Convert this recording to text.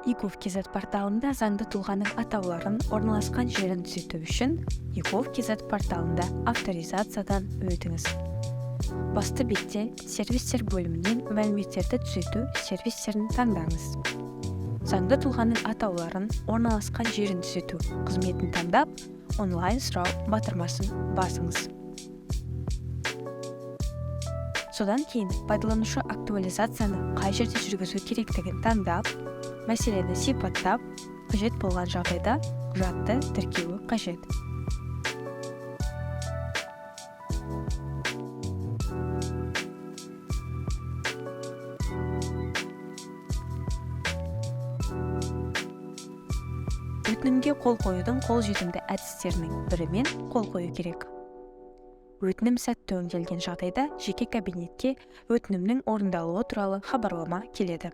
ИКУВ KZ порталында заңды тұлғаның атауларын орналасқан жерін түзету үшін ИКУВ KZ порталында авторизациядан өтіңіз. Басты бетте сервистер бөлімінен мәліметтерді түзету сервистерін таңдаңыз. Заңды тұлғаның атауларын орналасқан жерін түзету қызметін таңдап, онлайн сұрау батырмасын басыңыз. Содан кейін пайдаланушы актуализацияны қай жерде жүргізу керектігін таңдап, мәселені сипаттап, қажет болған жағдайда құжатты тіркеуі қажет. Өтінімге қол қоюдың қолжетімді әдістерінің бірімен қол қою керек. Өтінім сәтті өңделген жағдайда жеке кабинетке өтінімнің орындалуы туралы хабарлама келеді.